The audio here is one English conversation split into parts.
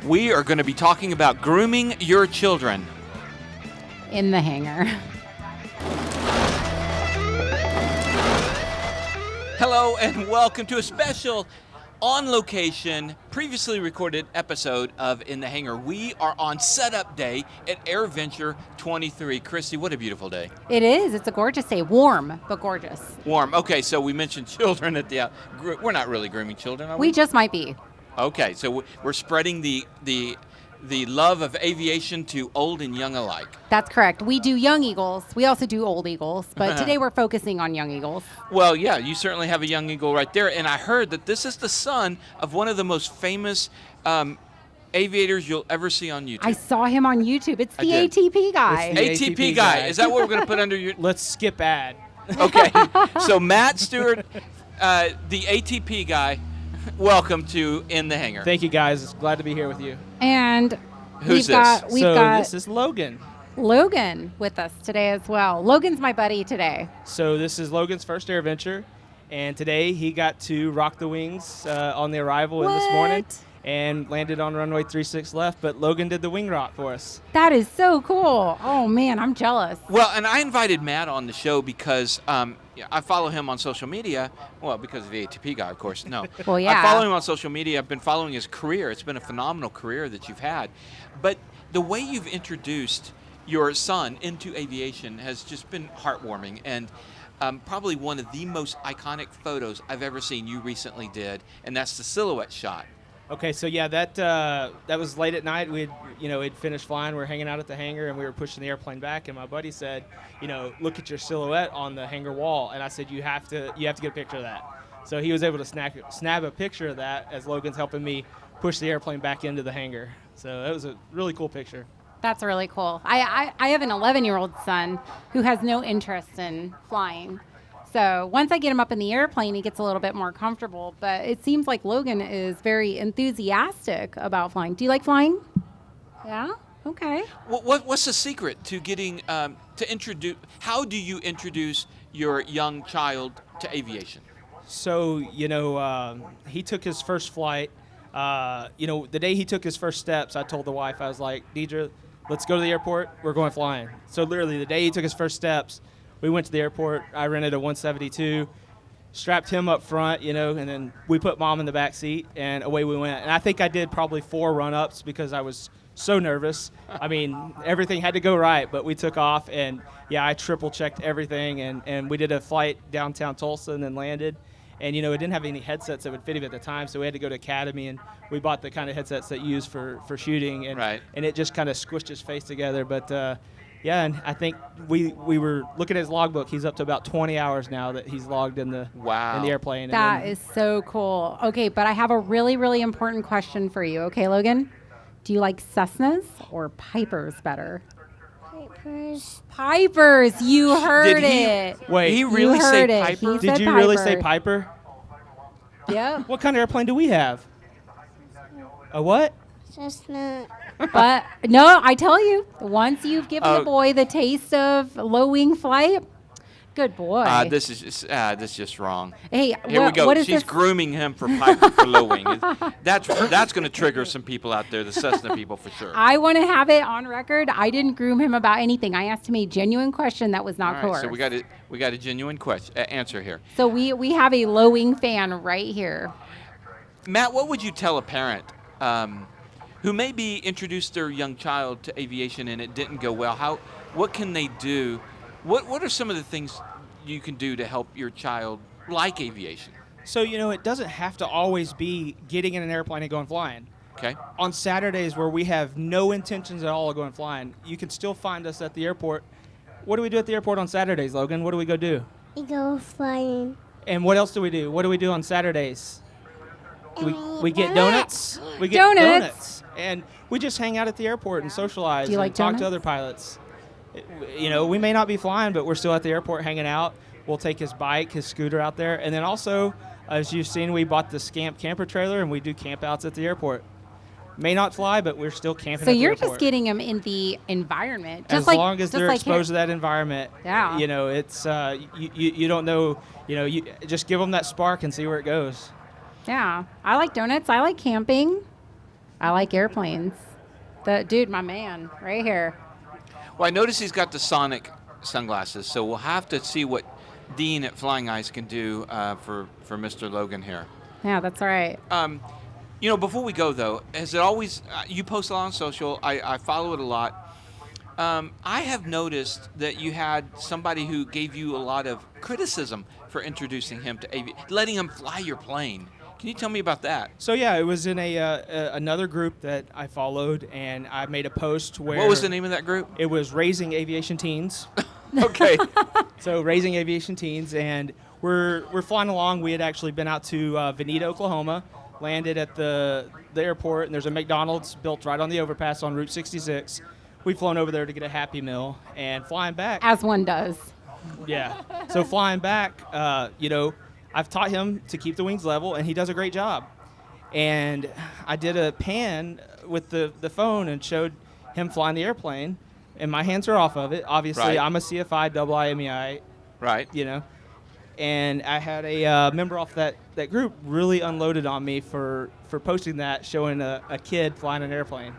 We are going to be talking about grooming your children. In the hangar. Hello and welcome to a special on-location, previously recorded episode of In the Hangar. We are on setup day at AirVenture 23. Christy, what a beautiful day. It is. It's a gorgeous day. Warm, but gorgeous. Warm. Okay, so we mentioned children at the we're not really grooming children, are we? We just might be. Okay, so we're spreading the love of aviation to old and young alike. That's correct. We do young eagles. We also do old eagles, but today we're focusing on young eagles. Well, yeah, you certainly have a young eagle right there, and I heard that this is the son of one of the most famous aviators you'll ever see on YouTube. I saw him on YouTube. It's the did. ATP guy. It's the ATP guy. Is that what we're going to put under your... Let's skip ad. Okay, so Matt Stewart, the ATP guy, welcome to In the Hangar. Thank you, guys. Glad to be here with you. And Who's we've got This is Logan. Logan with us today as well. Logan's my buddy today. So this is Logan's first AirVenture, and today he got to rock the wings on the arrival in this morning and landed on runway 36 left, but Logan did the wing rock for us. That is so cool. Oh, man, I'm jealous. Well, and I invited Matt on the show because I follow him on social media. Well, because of the ATP guy, of course. No. Well, yeah. I follow him on social media. I've been following his career. It's been a phenomenal career that you've had. But the way you've introduced your son into aviation has just been heartwarming, and probably one of the most iconic photos I've ever seen you recently did, and that's the silhouette shot. Okay, so yeah, that was late at night. We'd finished flying. We were hanging out at the hangar, and we were pushing the airplane back. And my buddy said, look at your silhouette on the hangar wall. And I said, you have to get a picture of that. So he was able to snap a picture of that as Logan's helping me push the airplane back into the hangar. So that was a really cool picture. That's really cool. I have an 11-year-old son who has no interest in flying. So once I get him up in the airplane, he gets a little bit more comfortable. But it seems like Logan is very enthusiastic about flying. Do you like flying? Yeah? Okay. What's the secret to getting to introduce? How do you introduce your young child to aviation? So, he took his first flight. The day he took his first steps, I told the wife, I was like, Deidre, let's go to the airport. We're going flying. So literally the day he took his first steps, we went to the airport. I rented a 172, strapped him up front, and then we put mom in the back seat, and away we went. And I think I did probably 4 run-ups because I was so nervous. I mean, everything had to go right, but we took off, and, I triple-checked everything, and we did a flight downtown Tulsa and then landed. And, it didn't have any headsets that would fit him at the time, so we had to go to Academy, and we bought the kind of headsets that you use for shooting, and, right. And it just kind of squished his face together. But, and I think we were looking at his logbook. He's up to about 20 hours now that he's logged in the airplane. That is so cool. Okay, but I have a really, really important question for you. Okay, Logan? Do you like Cessnas or Pipers better? Pipers. You heard it. Wait, he really said Piper? Did you really say Piper? Yeah. What kind of airplane do we have? A what? Cessna. But no, I tell you, once you've given the boy the taste of low-wing flight, good boy. This is just wrong. Hey, here we go. What is She's this? grooming him for Piper for low wing. That's going to trigger some people out there, the Cessna people for sure. I want to have it on record. I didn't groom him about anything. I asked him a genuine question that was not coerced. So we got a genuine question answer here. So we have a low-wing fan right here. Matt, what would you tell a parent who maybe introduced their young child to aviation and it didn't go well? What can they do? What are some of the things you can do to help your child like aviation? So, it doesn't have to always be getting in an airplane and going flying. Okay. On Saturdays where we have no intentions at all of going flying, you can still find us at the airport. What do we do at the airport on Saturdays, Logan? What do we go do? We go flying. And what else do we do? What do we do on Saturdays? We get donuts. We get Donuts. And we just hang out at the airport and socialize Do you and like talk donuts? to other pilots. We may not be flying, but we're still at the airport hanging out. We'll take his bike, his scooter out there. And then also, as you've seen, we bought the Scamp camper trailer, and we do camp outs at the airport. May not fly, but we're still camping So at the you're airport. just getting them in the environment. As long as they're exposed to that environment. Yeah. It's you don't know, you just give them that spark and see where it goes. Yeah. I like donuts. I like camping. I like airplanes. Dude, my man, right here. Well, I notice he's got the Sonic sunglasses, so we'll have to see what Dean at Flying Eyes can do for Mr. Logan here. Yeah, that's right. Before we go though, has it always you post a lot on social? I follow it a lot. I have noticed that you had somebody who gave you a lot of criticism for introducing him to letting him fly your plane. Can you tell me about that? So yeah, it was in another group that I followed, and I made a post where. What was the name of that group? It was Raising Aviation Teens. Okay. So Raising Aviation Teens, and we're flying along. We had actually been out to Veneta, Oklahoma, landed at the airport, and there's a McDonald's built right on the overpass on Route 66. We've flown over there to get a Happy Meal, and flying back. As one does. Yeah. So flying back, I've taught him to keep the wings level, and he does a great job. And I did a pan with the phone and showed him flying the airplane, and my hands are off of it. Obviously, Right. I'm a CFI, double IMEI, Right. And I had a member off that group really unloaded on me for posting that, showing a kid flying an airplane.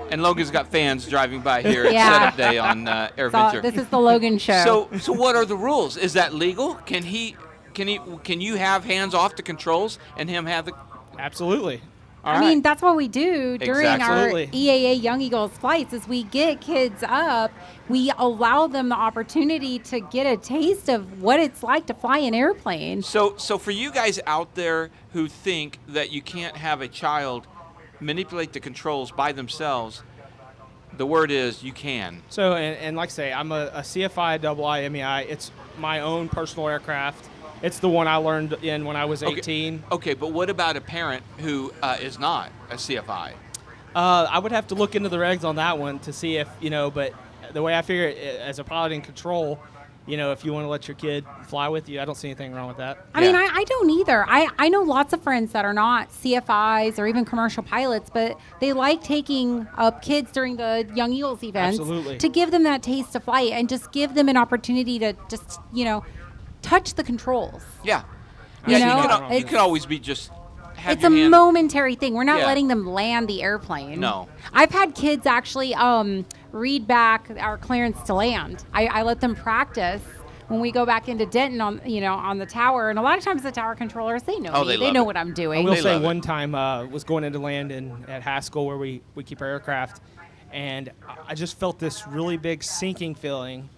And Logan's got fans driving by here at Yeah. setup day on AirVenture. This is the Logan show. So what are the rules? Is that legal? Can you have hands off the controls and him have the? Absolutely. All I right. mean, that's what we do during our Exactly. EAA Young Eagles flights is we get kids up, we allow them the opportunity to get a taste of what it's like to fly an airplane. So for you guys out there who think that you can't have a child manipulate the controls by themselves, the word is you can. So, and like I say, I'm a CFI, double IMEI. It's my own personal aircraft. It's the one I learned in when I was 18. Okay, but what about a parent who is not a CFI? I would have to look into the regs on that one to see if, but the way I figure it, as a pilot in control, if you want to let your kid fly with you, I don't see anything wrong with that. I mean, I don't either. I know lots of friends that are not CFIs or even commercial pilots, but they like taking up kids during the Young Eagles events Absolutely. to give them that taste of flight and just give them an opportunity to just, touch the controls. Yeah. You Yeah, know, you can always be just have It's your a hand. momentary thing. We're not Yeah. letting them land the airplane. No. I've had kids actually read back our clearance to land. I let them practice when we go back into Denton on the tower, and a lot of times the tower controllers, they know Oh, me. they They love know it. what I'm I doing. will They say love one it. time was going into land at Haskell where we keep our aircraft, and I just felt this really big sinking feeling,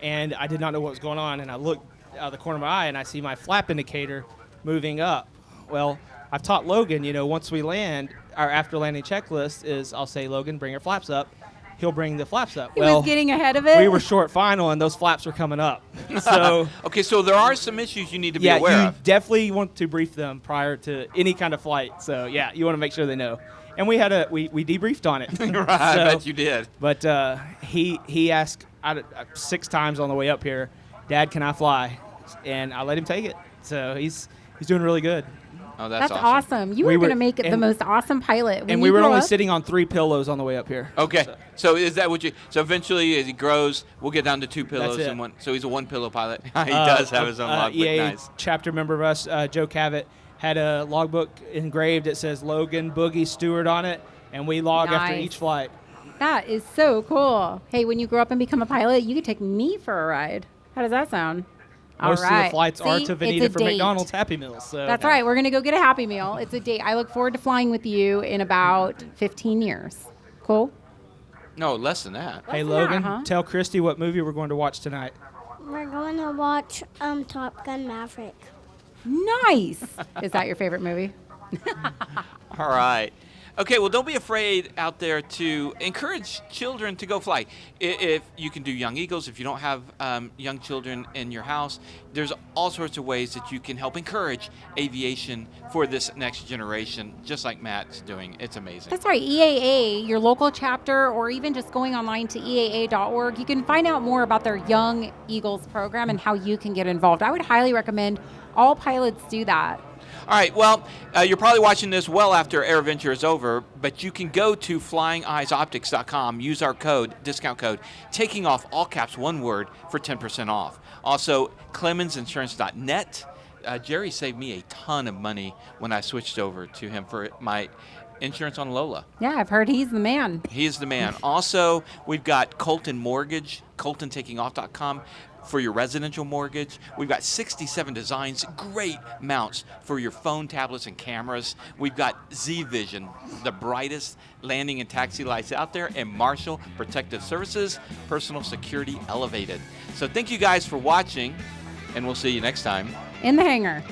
and I did not know what was going on, and I looked out of the corner of my eye, and I see my flap indicator moving up. Well, I've taught Logan, once we land, our after landing checklist is I'll say, Logan, bring your flaps up. He'll bring the flaps up. He was getting ahead of it. We were short final, and those flaps were coming up. So, Okay, so there are some issues you need to be yeah, aware you of. definitely want to brief them prior to any kind of flight. So, yeah, you want to make sure they know. And we debriefed on it. Right, I bet you did. But he asked 6 times on the way up here, Dad, can I fly? And I let him take it. So he's doing really good. Oh, that's That's awesome. awesome. You We were going were- to make it the and- most awesome pilot. When And you we were grow only up. sitting on 3 pillows on the way up here. Okay, so is that what you? So eventually, as he grows, we'll get down to 2 pillows it. and one. So he's a 1-pillow pilot. He does have his own logbook. EA Nice. chapter member of us, Joe Cavett, had a logbook engraved that says Logan, Boogie, Stewart on it, and we log after Nice. each flight. That is so cool. Hey, when you grow up and become a pilot, you could take me for a ride. How does that sound? Most All right. of the flights are See? to It's Veneta a for date. McDonald's Happy Meals. So That's right. We're going to go get a Happy Meal. It's a date. I look forward to flying with you in about 15 years. Cool? No, less than that. Hey, Less than Logan, that, huh? tell Christy what movie we're going to watch tonight. We're going to watch Top Gun Maverick. Nice. Is that your favorite movie? All right. Okay, well, don't be afraid out there to encourage children to go fly. If you can do Young Eagles, if you don't have young children in your house, there's all sorts of ways that you can help encourage aviation for this next generation, just like Matt's doing. It's amazing. That's right. EAA, your local chapter, or even just going online to EAA.org, you can find out more about their Young Eagles program and how you can get involved. I would highly recommend all pilots do that. All right, well, you're probably watching this well after AirVenture is over, but you can go to flyingeyesoptics.com, use our discount code, taking off all caps, one word, for 10% off. Also, clemensinsurance.net. Jerry saved me a ton of money when I switched over to him for my insurance on Lola. Yeah, I've heard he's the man. He is the man. Also, we've got Colton Mortgage, coltontakingoff.com for your residential mortgage. We've got 67 designs, great mounts for your phone, tablets, and cameras. We've got Z-Vision, the brightest landing and taxi lights out there, and Marshall Protective Services, personal security elevated. So thank you guys for watching, and we'll see you next time. In the hangar.